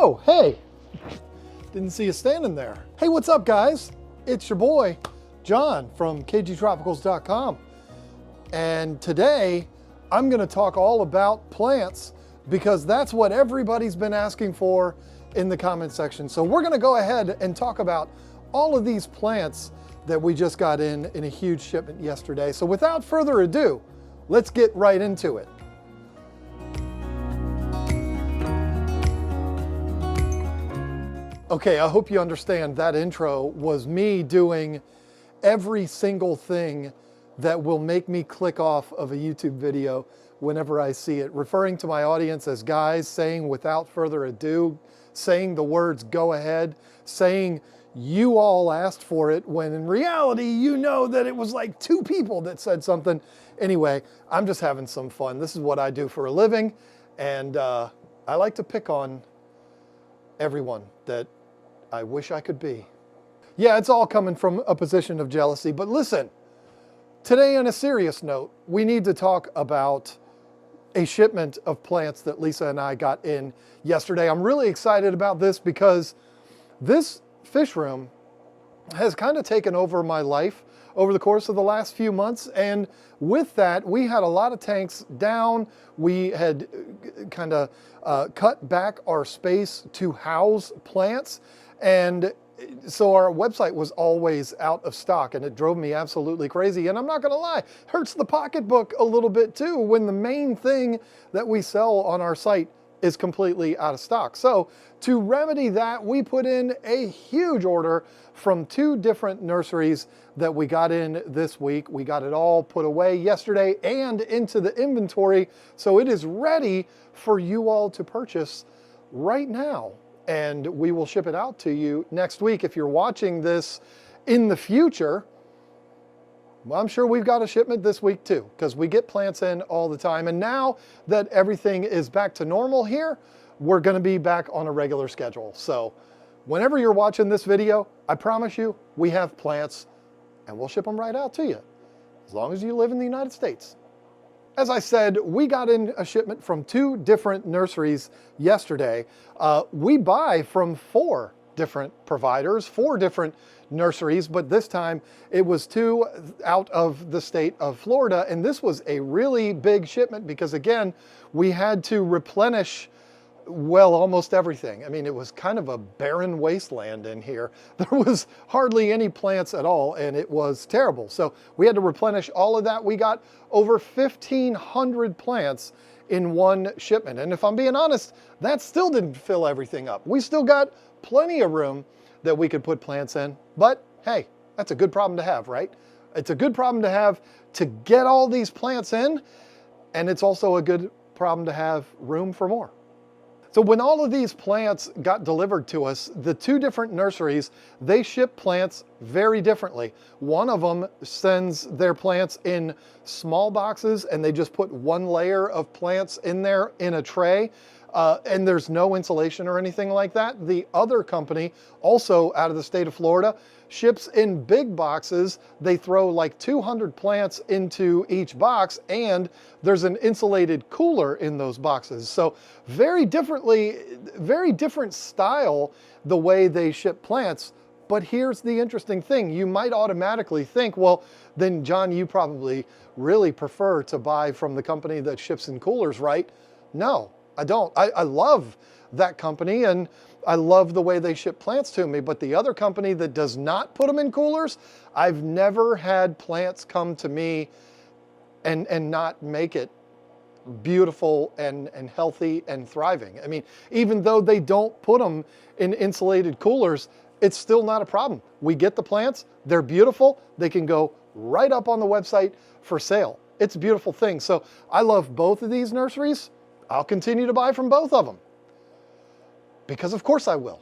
Oh, hey, didn't see you standing there. Hey, what's up, guys? It's your boy, John from KGTropicals.com. And today, I'm gonna talk all about plants because that's what everybody's been asking for in the comment section. So we're gonna go ahead and talk about all of these plants that we just got in a huge shipment yesterday. So without further ado, let's get right into it. Okay, I hope you understand that intro was me doing every single thing that will make me click off of a YouTube video whenever I see it, referring to my audience as guys, saying without further ado, saying the words go ahead, saying you all asked for it, when in reality, you know that it was like 2 people that said something. Anyway, I'm just having some fun. This is what I do for a living, and I like to pick on everyone that I wish I could be. Yeah, it's all coming from a position of jealousy, but listen, today on a serious note, we need to talk about a shipment of plants that Lisa and I got in yesterday. I'm really excited about this because this fish room has kind of taken over my life over the course of the last few months, and with that, we had a lot of tanks down. We had kind of cut back our space to house plants, and so our website was always out of stock, and it drove me absolutely crazy. And I'm not gonna lie, hurts the pocketbook a little bit too when the main thing that we sell on our site is completely out of stock. So to remedy that, we put in a huge order from 2 different nurseries that we got in this week. We got it all put away yesterday and into the inventory, so it is ready for you all to purchase right now. And we will ship it out to you next week. If you're watching this in the future, well, I'm sure we've got a shipment this week too, because we get plants in all the time. And now that everything is back to normal here, we're gonna be back on a regular schedule. So whenever you're watching this video, I promise you, we have plants and we'll ship them right out to you, as long as you live in the United States. As I said, we got in a shipment from 2 different nurseries yesterday. We buy from 4 different providers, 4 different nurseries, but this time it was 2 out of the state of Florida. And this was a really big shipment because, again, we had to replenish, well, almost everything. I mean, it was kind of a barren wasteland in here. There was hardly any plants at all, and it was terrible. So we had to replenish all of that. We got over 1,500 plants in one shipment. And if I'm being honest, that still didn't fill everything up. We still got plenty of room that we could put plants in. But hey, that's a good problem to have, right? It's a good problem to have to get all these plants in, and it's also a good problem to have room for more. So when all of these plants got delivered to us, the 2 different nurseries, they ship plants very differently. One of them sends their plants in small boxes and they just put 1 layer of plants in there in a tray. And there's no insulation or anything like that. The other company, also out of the state of Florida, ships in big boxes. They throw like 200 plants into each box, and there's an insulated cooler in those boxes. So very different style the way they ship plants. But here's the interesting thing. You might automatically think, well, then John, you probably really prefer to buy from the company that ships in coolers, right? No, I don't. I love that company and I love the way they ship plants to me, but the other company that does not put them in coolers, I've never had plants come to me and not make it beautiful and healthy and thriving. I mean, even though they don't put them in insulated coolers, it's still not a problem. We get the plants, they're beautiful, they can go right up on the website for sale. It's a beautiful thing. So I love both of these nurseries. I'll continue to buy from both of them, because of course I will.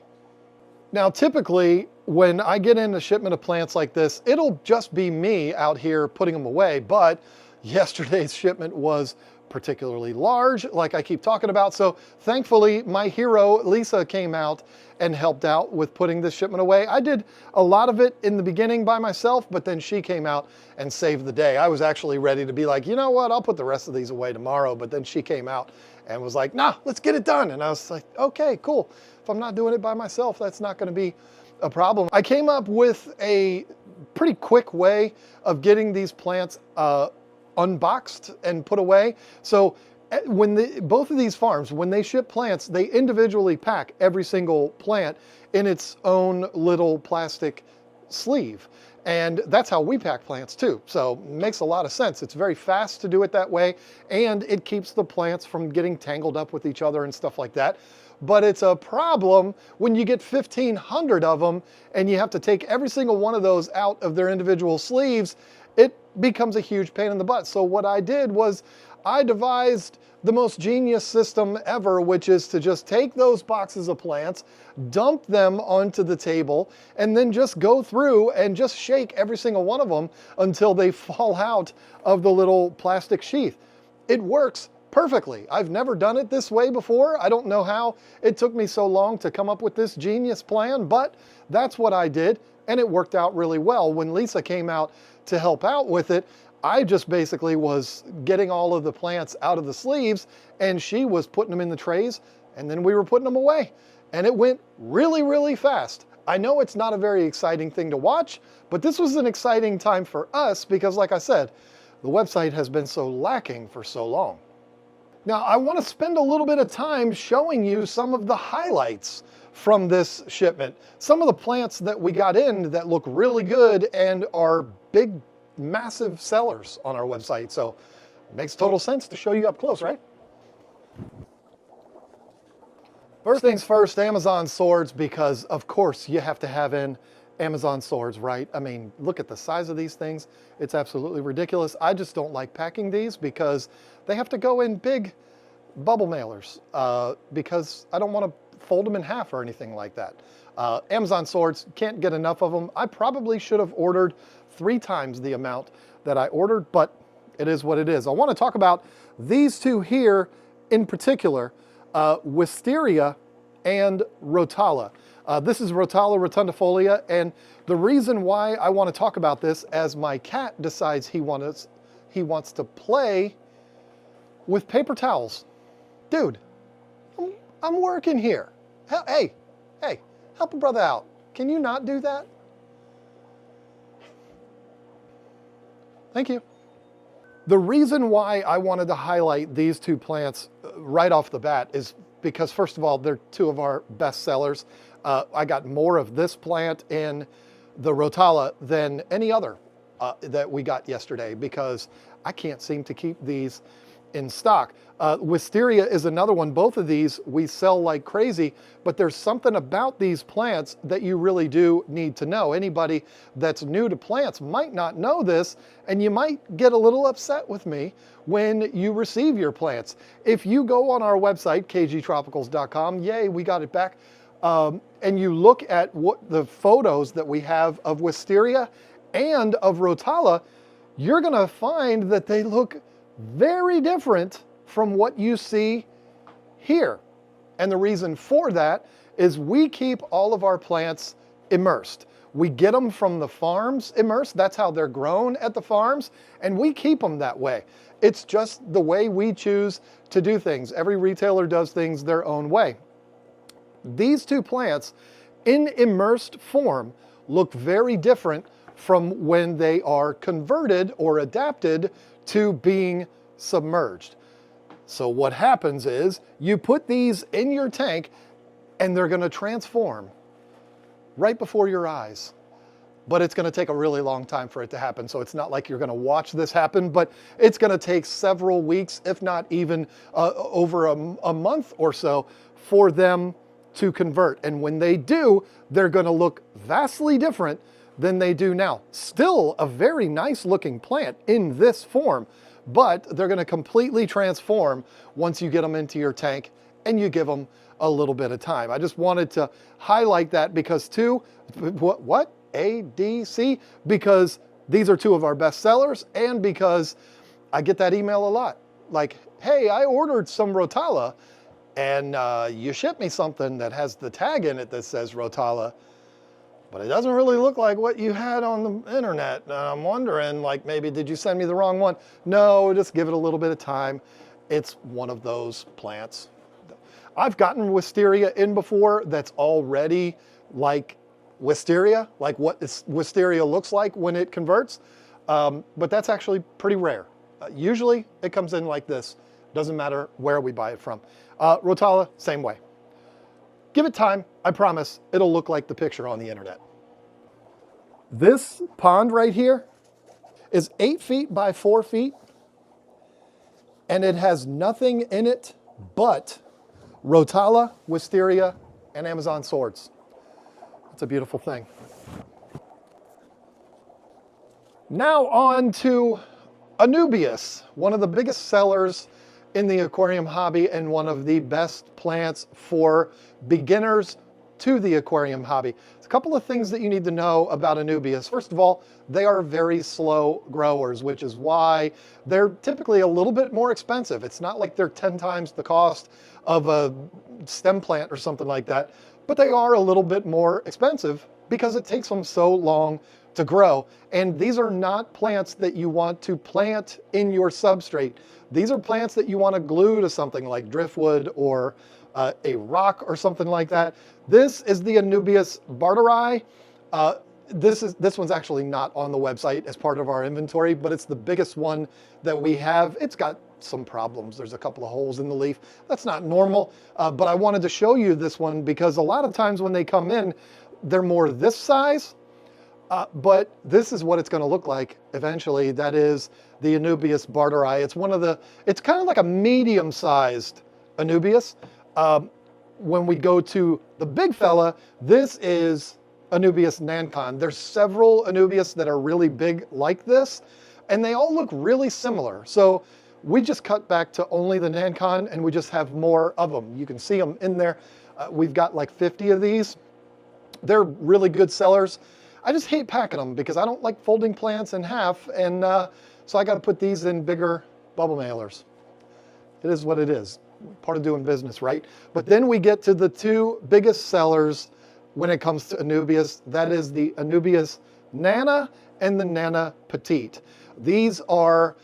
Now, typically when I get in a shipment of plants like this, it'll just be me out here putting them away, but yesterday's shipment was particularly large, like I keep talking about. So thankfully, my hero, Lisa, came out and helped out with putting this shipment away. I did a lot of it in the beginning by myself, but then she came out and saved the day. I was actually ready to be like, you know what, I'll put the rest of these away tomorrow. But then she came out and was like, nah, let's get it done. And I was like, okay, cool. If I'm not doing it by myself, that's not gonna be a problem. I came up with a pretty quick way of getting these plants unboxed and put away. So when both of these farms, when they ship plants, they individually pack every single plant in its own little plastic sleeve. And that's how we pack plants too. So it makes a lot of sense. It's very fast to do it that way, and it keeps the plants from getting tangled up with each other and stuff like that. But it's a problem when you get 1,500 of them and you have to take every single one of those out of their individual sleeves. It becomes a huge pain in the butt. So what I did was I devised the most genius system ever, which is to just take those boxes of plants, dump them onto the table, and then just go through and just shake every single one of them until they fall out of the little plastic sheath. It works perfectly. I've never done it this way before. I don't know how it took me so long to come up with this genius plan, but that's what I did, and it worked out really well. When Lisa came out to help out with it, I just basically was getting all of the plants out of the sleeves, and she was putting them in the trays, and then we were putting them away. And it went really, really fast. I know it's not a very exciting thing to watch, but this was an exciting time for us because, like I said, the website has been so lacking for so long. Now, I want to spend a little bit of time showing you some of the highlights from this shipment. Some of the plants that we got in that look really good and are big, massive sellers on our website. So it makes total sense to show you up close, right? First things first, Amazon swords, because of course you have to have in Amazon swords, right? I mean, look at the size of these things. It's absolutely ridiculous. I just don't like packing these because they have to go in big bubble mailers because I don't want to fold them in half or anything like that. Amazon swords, can't get enough of them. I probably should have ordered 3 times the amount that I ordered, but it is what it is. I want to talk about these two here in particular, Wisteria and Rotala. This is Rotala rotundifolia, and the reason why I want to talk about this, as my cat decides he wants to play with paper towels. Dude, I'm working here. Hey, help a brother out. Can you not do that? Thank you. The reason why I wanted to highlight these two plants right off the bat is because, first of all, they're 2 of our best sellers. I got more of this plant in the Rotala than any other that we got yesterday because I can't seem to keep these in stock. Wisteria is another one. Both of these we sell like crazy, but there's something about these plants that you really do need to know. Anybody that's new to plants might not know this, and you might get a little upset with me when you receive your plants. If you go on our website, KGTropicals.com, yay, we got it back, and you look at what the photos that we have of Wisteria and of Rotala, you're gonna find that they look very different from what you see here. And the reason for that is we keep all of our plants immersed. We get them from the farms immersed. That's how they're grown at the farms, and we keep them that way. It's just the way we choose to do things. Every retailer does things their own way. These two plants in immersed form look very different from when they are converted or adapted to being submerged. So what happens is you put these in your tank and they're going to transform right before your eyes. But it's going to take a really long time for it to happen. So it's not like you're going to watch this happen, but it's going to take several weeks, if not even over a month or so, for them to convert. And when they do, they're going to look vastly different than they do now. Still a very nice looking plant in this form, but they're going to completely transform once you get them into your tank and you give them a little bit of time. I just wanted to highlight that because what? ADC? Because these are 2 of our best sellers, and because I get that email a lot. like, hey, I ordered some Rotala, and you shipped me something that has the tag in it that says Rotala, but it doesn't really look like what you had on the internet. And I'm wondering, like, maybe did you send me the wrong one? No, just give it a little bit of time. It's one of those plants. I've gotten wisteria in before that's already like wisteria, like what wisteria looks like when it converts, but that's actually pretty rare. Usually it comes in like this. Doesn't matter where we buy it from. Rotala, same way. Give it time, I promise it'll look like the picture on the internet. This pond right here is 8 feet by 4 feet, and it has nothing in it but Rotala, wisteria, and Amazon swords. It's a beautiful thing. Now on to Anubias, one of the biggest sellers in the aquarium hobby and one of the best plants for beginners to the aquarium hobby. There's a couple of things that you need to know about Anubias. First of all, they are very slow growers, which is why they're typically a little bit more expensive. It's not like they're 10 times the cost of a stem plant or something like that, but they are a little bit more expensive because it takes them so long to grow. And these are not plants that you want to plant in your substrate. These are plants that you want to glue to something like driftwood or a rock or something like that. This is the Anubias barteri. This one's actually not on the website as part of our inventory, but it's the biggest one that we have. It's got some problems. There's a couple of holes in the leaf. That's not normal, but I wanted to show you this one because a lot of times when they come in, they're more this size, but this is what it's going to look like eventually. That is the Anubias barteri. It's kind of like a medium-sized Anubias. When we go to the big fella, this is Anubias nancon. There's several Anubias that are really big like this, and they all look really similar. So we just cut back to only the nancon, and we just have more of them. You can see them in there. We've got like 50 of these. They're really good sellers. I just hate packing them because I don't like folding plants in half, and so I got to put these in bigger bubble mailers. It is what it is. Part of doing business, right? But then we get to the two biggest sellers when it comes to Anubias. That is the Anubias Nana and the Nana Petite. These are,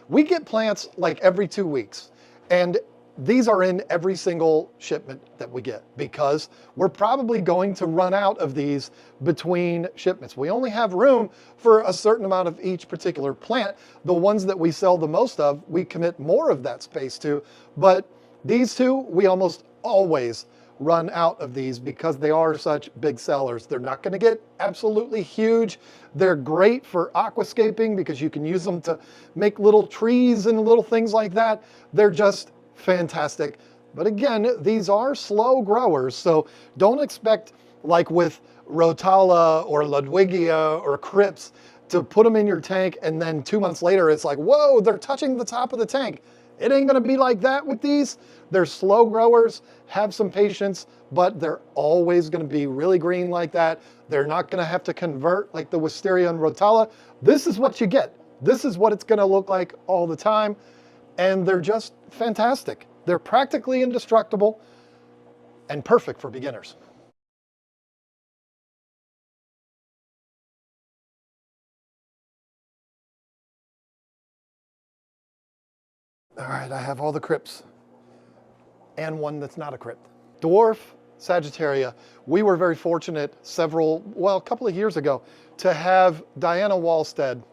we get plants like every 2 weeks, and these are in every single shipment that we get because we're probably going to run out of these between shipments. We only have room for a certain amount of each particular plant. The ones that we sell the most of, we commit more of that space to, but these two, we almost always run out of these because they are such big sellers. They're not going to get absolutely huge. They're great for aquascaping because you can use them to make little trees and little things like that. They're just fantastic. But again, these are slow growers, so don't expect, like with Rotala or Ludwigia or Crypts, to put them in your tank and then 2 months later it's like, whoa, they're touching the top of the tank. It ain't gonna be like that with these. They're slow growers, have some patience, but they're always gonna be really green like that. They're not gonna have to convert like the wisteria and Rotala. This is what you get. This is what it's gonna look like all the time. And they're just fantastic. They're practically indestructible and perfect for beginners. All right, I have all the crypts and one that's not a crypt. Dwarf Sagittaria. We were very fortunate a couple of years ago to have Diana Walstead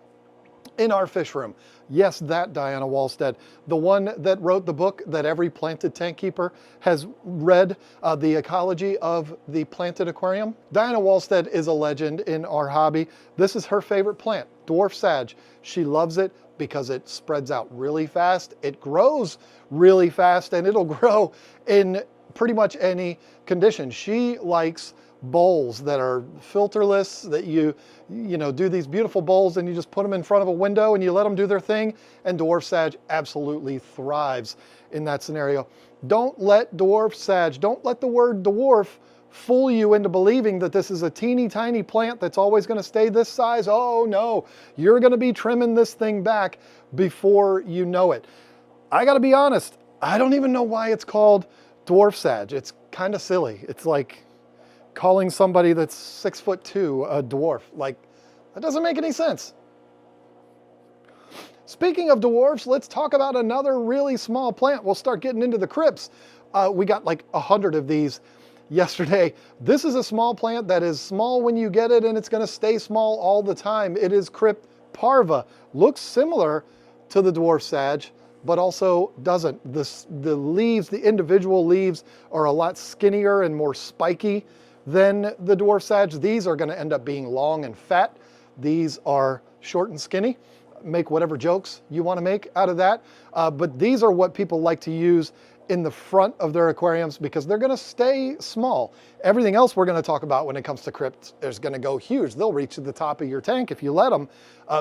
in our fish room. Yes, that Diana Walstead, the one that wrote the book that every planted tank keeper has read, The Ecology of the Planted Aquarium. Diana Walstead is a legend in our hobby. This is her favorite plant, Dwarf Sag. She loves it because it spreads out really fast, it grows really fast, and it'll grow in pretty much any condition. She likes bowls that are filterless, that you do these beautiful bowls and you just put them in front of a window and you let them do their thing, and Dwarf Sag absolutely thrives in that scenario. Don't let Dwarf Sag, don't let the word dwarf fool you into believing that this is a teeny tiny plant that's always going to stay this size. Oh no, you're going to be trimming this thing back before you know it. I gotta be honest, I don't even know why it's called dwarf sage. It's kind of silly. It's like calling somebody that's 6'2" a dwarf. Like, that doesn't make any sense. Speaking of dwarfs, let's talk about another really small plant. We'll start getting into the crypts. We got like 100 of these yesterday. This is a small plant that is small when you get it, and it's gonna stay small all the time. It is Crypt parva. Looks similar to the dwarf sage, but also doesn't. The leaves, the individual leaves, are a lot skinnier and more spiky than the dwarf sage. These are gonna end up being long and fat. These are short and skinny. Make whatever jokes you want to make out of that. But these are what people like to use in the front of their aquariums because they're going to stay small. Everything else we're going to talk about when it comes to crypts is going to go huge. They'll reach to the top of your tank if you let them.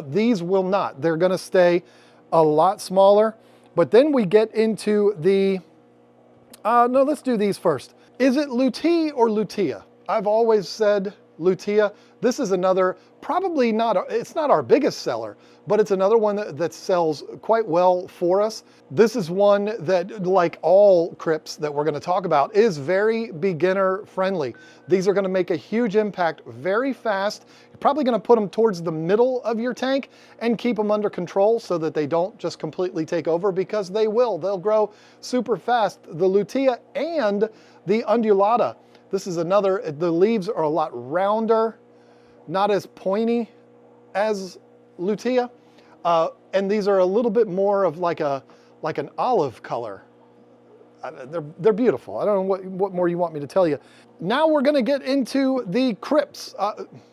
These will not. They're going to stay a lot smaller. But then we get into the, no, let's do these first. Is it lutea or lutea? I've always said lutea. This is another, probably not, it's not our biggest seller, but it's another one that sells quite well for us. This is one that, like all crypts that we're going to talk about, is very beginner friendly. These are going to make a huge impact very fast. You're probably going to put them towards the middle of your tank and keep them under control so that they don't just completely take over, because they will. They'll grow super fast. The lutea and the undulata. This is another, the leaves are a lot rounder, not as pointy as lutea. And these are a little bit more of like an olive color. They're beautiful. I don't know what more you want me to tell you. Now we're gonna get into the crypts.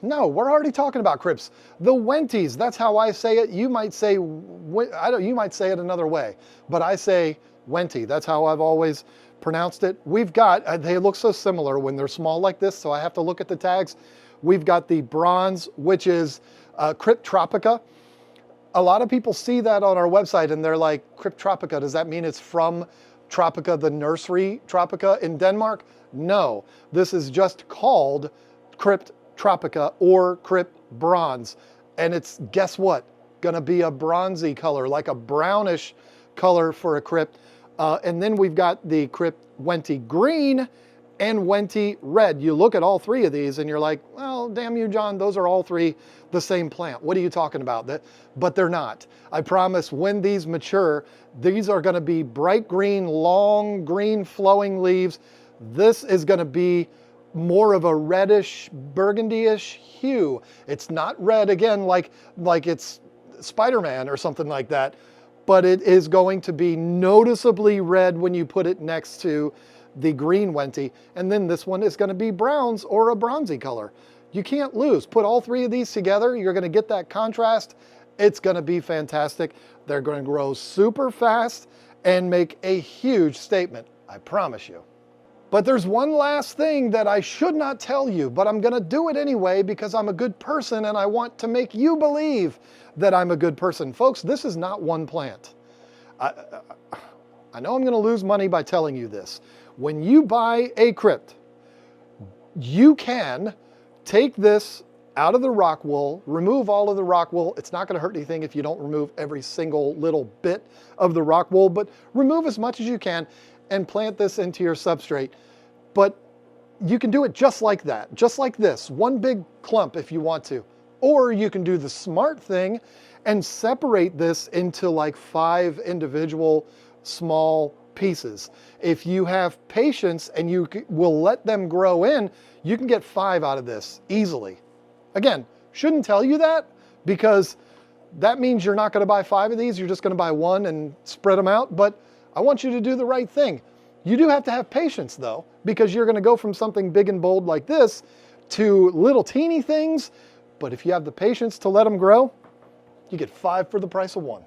No, we're already talking about crypts. The wenties, that's how I say it. You might say, you might say it another way, but I say wenty. That's how I've always pronounced it. We've got, they look so similar when they're small like this, so I have to look at the tags. We've got the bronze, which is Cryptocoryne. A lot of people see that on our website and they're like, Cryptocoryne, does that mean it's from Tropica, the nursery Tropica in Denmark? No, this is just called Cryptocoryne or Crypt bronze. And it's, guess what? Gonna be a bronzy color, like a brownish color for a crypt. And then we've got the Crypt Wenty green and Wenty red. You look at all three of these and you're like, well, damn you, John, those are all three the same plant. What are you talking about? But they're not. I promise when these mature, these are gonna be bright green, long green flowing leaves. This is gonna be more of a reddish, burgundy-ish hue. It's not red again, like it's Spider-Man or something like that, but it is going to be noticeably red when you put it next to the green Wenty. And then this one is gonna be browns or a bronzy color. You can't lose. Put all three of these together, you're gonna get that contrast. It's gonna be fantastic. They're gonna grow super fast and make a huge statement, I promise you. But there's one last thing that I should not tell you, but I'm gonna do it anyway because I'm a good person and I want to make you believe that I'm a good person. Folks, this is not one plant. I know I'm gonna lose money by telling you this. When you buy a crypt, you can take this out of the rock wool, remove all of the rock wool. It's not gonna hurt anything if you don't remove every single little bit of the rock wool, but remove as much as you can and plant this into your substrate. But you can do it just like that, just like this, one big clump if you want to. Or you can do the smart thing and separate this into like 5 individual small pieces. If you have patience and you will let them grow in, you can get 5 out of this easily. Again, shouldn't tell you that because that means you're not going to buy 5 of these, you're just going to buy 1 and spread them out, but I want you to do the right thing. You do have to have patience though, because you're going to go from something big and bold like this to little teeny things, but if you have the patience to let them grow, you get 5 for the price of 1.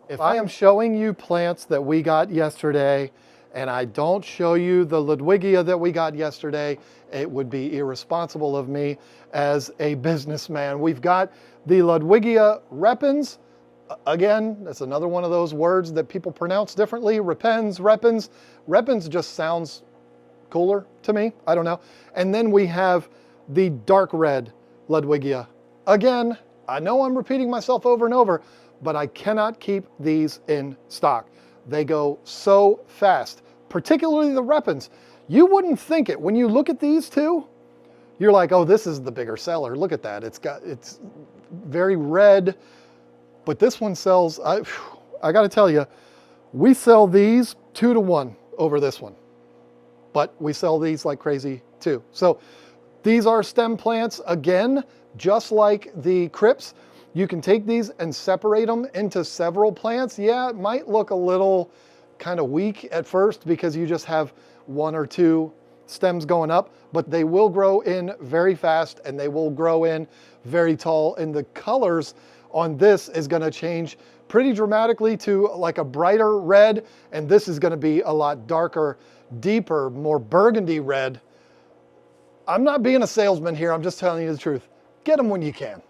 If I am showing you plants that we got yesterday and I don't show you the Ludwigia that we got yesterday, it would be irresponsible of me as a businessman. We've got the Ludwigia repens. Again, that's another one of those words that people pronounce differently. Repens, repens. Repens just sounds cooler to me. I don't know. And then we have the dark red Ludwigia. Again, I know I'm repeating myself over and over, but I cannot keep these in stock. They go so fast, particularly the Repens. You wouldn't think it. When you look at these two, you're like, oh, this is the bigger seller. Look at that. It's very red, but this one sells, I got to tell you, we sell these 2 to 1 over this one, but we sell these like crazy too. So these are stem plants. Again, just like the Crypts, you can take these and separate them into several plants. Yeah, it might look a little kind of weak at first because you just have 1 or 2 stems going up, but they will grow in very fast and they will grow in very tall. And the colors on this is going to change pretty dramatically to like a brighter red, and this is going to be a lot darker, deeper, more burgundy red. I'm not being a salesman here, I'm just telling you the truth. Get them when you can.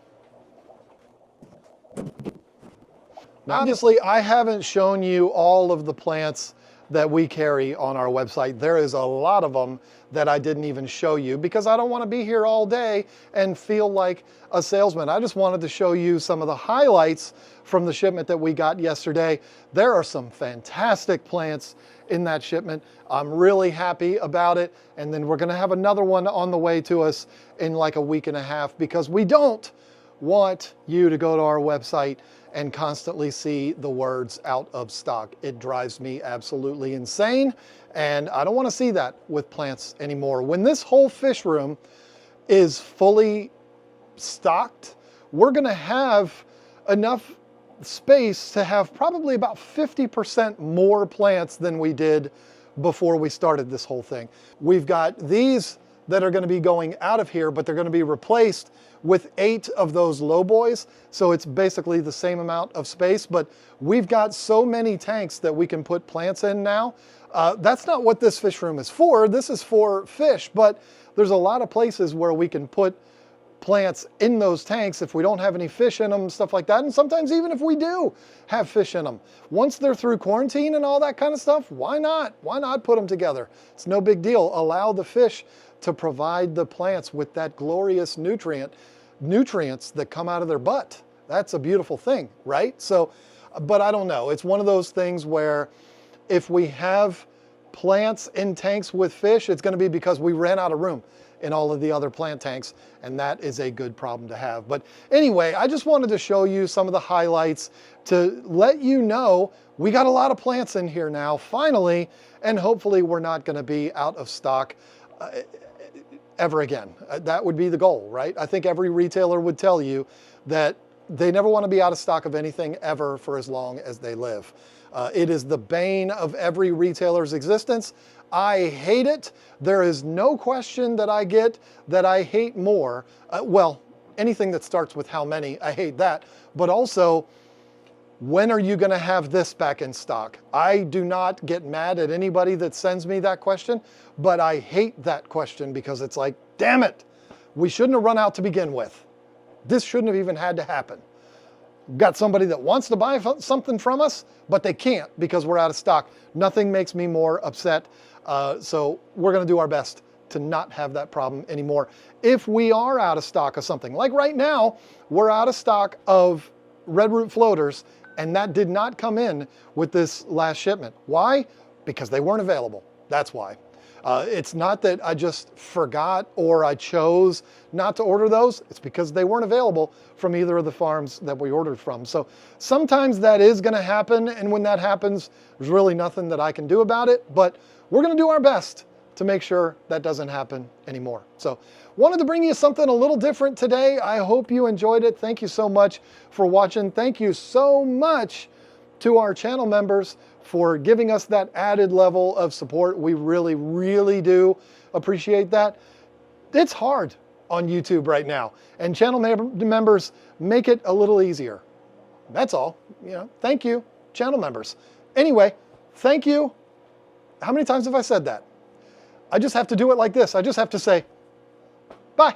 Now, obviously, I haven't shown you all of the plants that we carry on our website. There is a lot of them that I didn't even show you because I don't want to be here all day and feel like a salesman. I just wanted to show you some of the highlights from the shipment that we got yesterday. There are some fantastic plants in that shipment. I'm really happy about it. And then we're going to have another one on the way to us in like a week and a half because we don't want you to go to our website and constantly see the words out of stock. It drives me absolutely insane, and I don't want to see that with plants anymore. When this whole fish room is fully stocked, we're going to have enough space to have probably about 50% more plants than we did before we started this whole thing. We've got these that are going to be going out of here, but they're going to be replaced with 8 of those low boys. So it's basically the same amount of space, but we've got so many tanks that we can put plants in now. That's not what this fish room is for. This is for fish, but there's a lot of places where we can put plants in those tanks if we don't have any fish in them, stuff like that. And sometimes even if we do have fish in them, once they're through quarantine and all that kind of stuff, why not? Why not put them together? It's no big deal. Allow the fish to provide the plants with that glorious nutrients that come out of their butt. That's a beautiful thing, right? So, but I don't know. It's one of those things where if we have plants in tanks with fish, it's going to be because we ran out of room in all of the other plant tanks, and that is a good problem to have. But anyway, I just wanted to show you some of the highlights to let you know we got a lot of plants in here now, finally, and hopefully we're not going to be out of stock ever again. That would be the goal, right? I think every retailer would tell you that they never want to be out of stock of anything ever for as long as they live. It is the bane of every retailer's existence. I hate it. There is no question that I get that I hate more. Well, anything that starts with how many, I hate that. But also, when are you going to have this back in stock? I do not get mad at anybody that sends me that question, but I hate that question because it's like, damn it, we shouldn't have run out to begin with. This shouldn't have even had to happen. Got somebody that wants to buy something from us, but they can't because we're out of stock. Nothing makes me more upset. So we're going to do our best to not have that problem anymore. If we are out of stock of something, like right now, we're out of stock of red root floaters, and that did not come in with this last shipment. Why? Because they weren't available. That's why. It's not that I just forgot or I chose not to order those. It's because they weren't available from either of the farms that we ordered from. So sometimes that is going to happen, and when that happens, there's really nothing that I can do about it, but we're going to do our best to make sure that doesn't happen anymore. So wanted to bring you something a little different today. I hope you enjoyed it. Thank you so much for watching. Thank you so much to our channel members for giving us that added level of support. We really, really do appreciate that. It's hard on YouTube right now, and channel members make it a little easier. That's all. You know, thank you, channel members. Anyway, thank you. How many times have I said that? I just have to do it like this. I just have to say, bye.